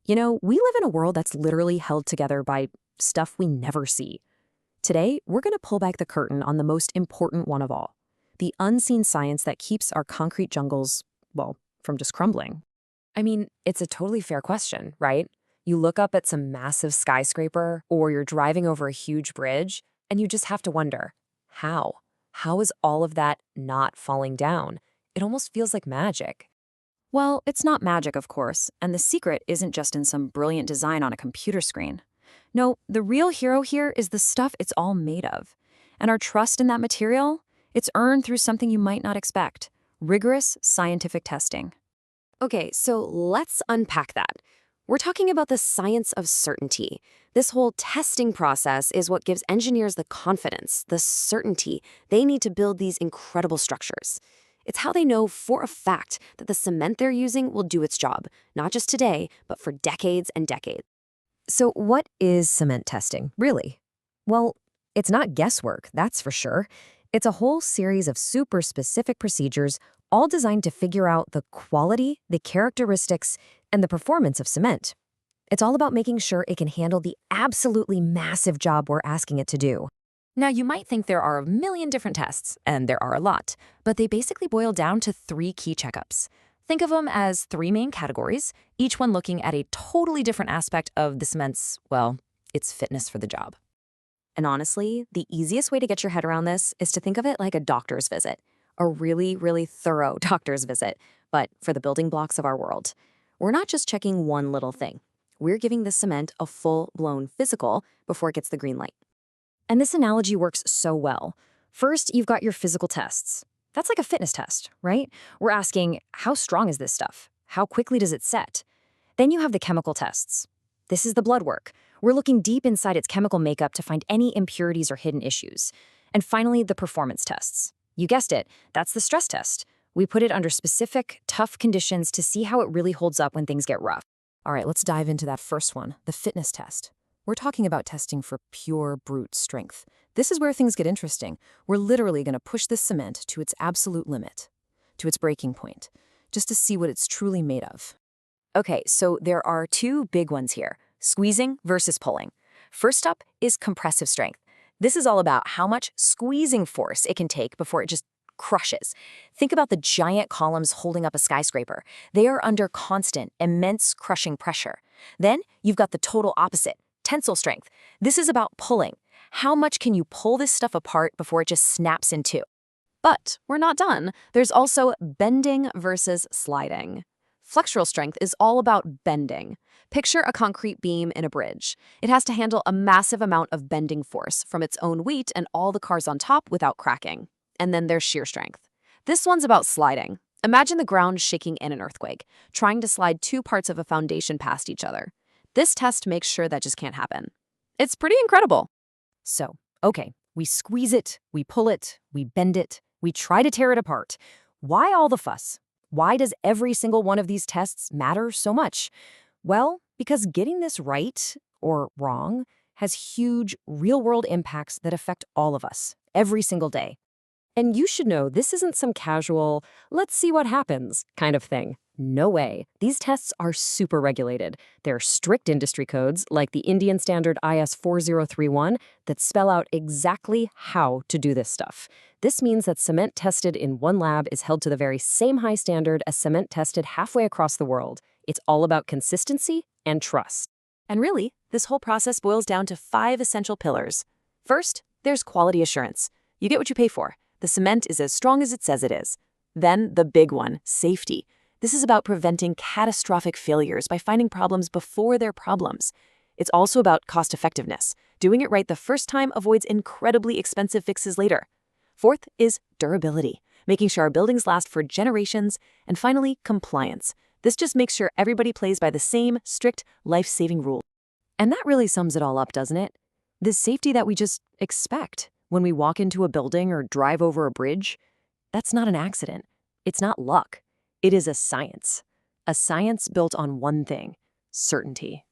We live in a world that's literally held together by stuff we never see. Today, we're going to pull back the curtain on the most important one of all, the unseen science that keeps our concrete jungles, well, from just crumbling. I mean, it's a totally fair question, right? You look up at some massive skyscraper or you're driving over a huge bridge, and you just have to wonder, how? How is all of that not falling down? It almost feels like magic. Well, it's not magic, of course, and the secret isn't just in some brilliant design on a computer screen. No, the real hero here is the stuff it's all made of. And our trust in that material, it's earned through something you might not expect: rigorous scientific testing. Okay, so let's unpack that. We're talking about the science of certainty. This whole testing process is what gives engineers the confidence, the certainty they need to build these incredible structures. It's how they know for a fact that the cement they're using will do its job, not just today, but for decades and decades. So what is cement testing, really? Well, it's not guesswork, that's for sure. It's a whole series of super specific procedures, all designed to figure out the quality, the characteristics, and the performance of cement. It's all about making sure it can handle the absolutely massive job we're asking it to do. Now, you might think there are a million different tests, and there are a lot, but they basically boil down to 3 key checkups. Think of them as 3 main categories, each one looking at a totally different aspect of the cement's, well, its fitness for the job. And honestly, the easiest way to get your head around this is to think of it like a doctor's visit. A really, really thorough doctor's visit, but for the building blocks of our world. We're not just checking one little thing. We're giving the cement a full-blown physical before it gets the green light. And this analogy works so well. First, you've got your physical tests. That's like a fitness test, right? We're asking, how strong is this stuff? How quickly does it set? Then you have the chemical tests. This is the blood work. We're looking deep inside its chemical makeup to find any impurities or hidden issues. And finally, the performance tests. You guessed it, that's the stress test. We put it under specific, tough conditions to see how it really holds up when things get rough. All right, let's dive into that first one, the fitness test. We're talking about testing for pure brute strength. This is where things get interesting. We're literally going to push this cement to its absolute limit, to its breaking point, just to see what it's truly made of. Okay, so there are 2 big ones here, squeezing versus pulling. First up is compressive strength. This is all about how much squeezing force it can take before it just crushes. Think about the giant columns holding up a skyscraper. They are under constant, immense crushing pressure. Then you've got the total opposite, tensile strength. This is about pulling. How much can you pull this stuff apart before it just snaps in two? But we're not done. There's also bending versus sliding. Flexural strength is all about bending. Picture a concrete beam in a bridge. It has to handle a massive amount of bending force from its own weight and all the cars on top without cracking. And then there's shear strength. This one's about sliding. Imagine the ground shaking in an earthquake, trying to slide 2 parts of a foundation past each other. This test makes sure that just can't happen. It's pretty incredible. So, okay, we squeeze it, we pull it, we bend it, we try to tear it apart. Why all the fuss? Why does every single one of these tests matter so much? Well, because getting this right or wrong has huge real-world impacts that affect all of us every single day. And you should know this isn't some casual, let's see what happens kind of thing. No way. These tests are super regulated. There are strict industry codes, like the Indian standard IS 4031, that spell out exactly how to do this stuff. This means that cement tested in one lab is held to the very same high standard as cement tested halfway across the world. It's all about consistency and trust. And really, this whole process boils down to 5 essential pillars. First, there's quality assurance. You get what you pay for. The cement is as strong as it says it is. Then the big one, safety. This is about preventing catastrophic failures by finding problems before they're problems. It's also about cost effectiveness. Doing it right the first time avoids incredibly expensive fixes later. Fourth is durability, making sure our buildings last for generations. And finally, compliance. This just makes sure everybody plays by the same strict, life-saving rules. And that really sums it all up, doesn't it? The safety that we just expect when we walk into a building or drive over a bridge, that's not an accident. It's not luck. It is a science built on one thing, certainty.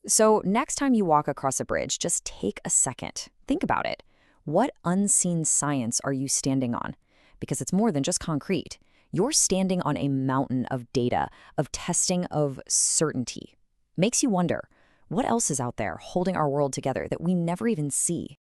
So next time you walk across a bridge, just take a second. Think about it. What unseen science are you standing on? Because it's more than just concrete. You're standing on a mountain of data, of testing, of certainty. Makes you wonder, what else is out there holding our world together that we never even see?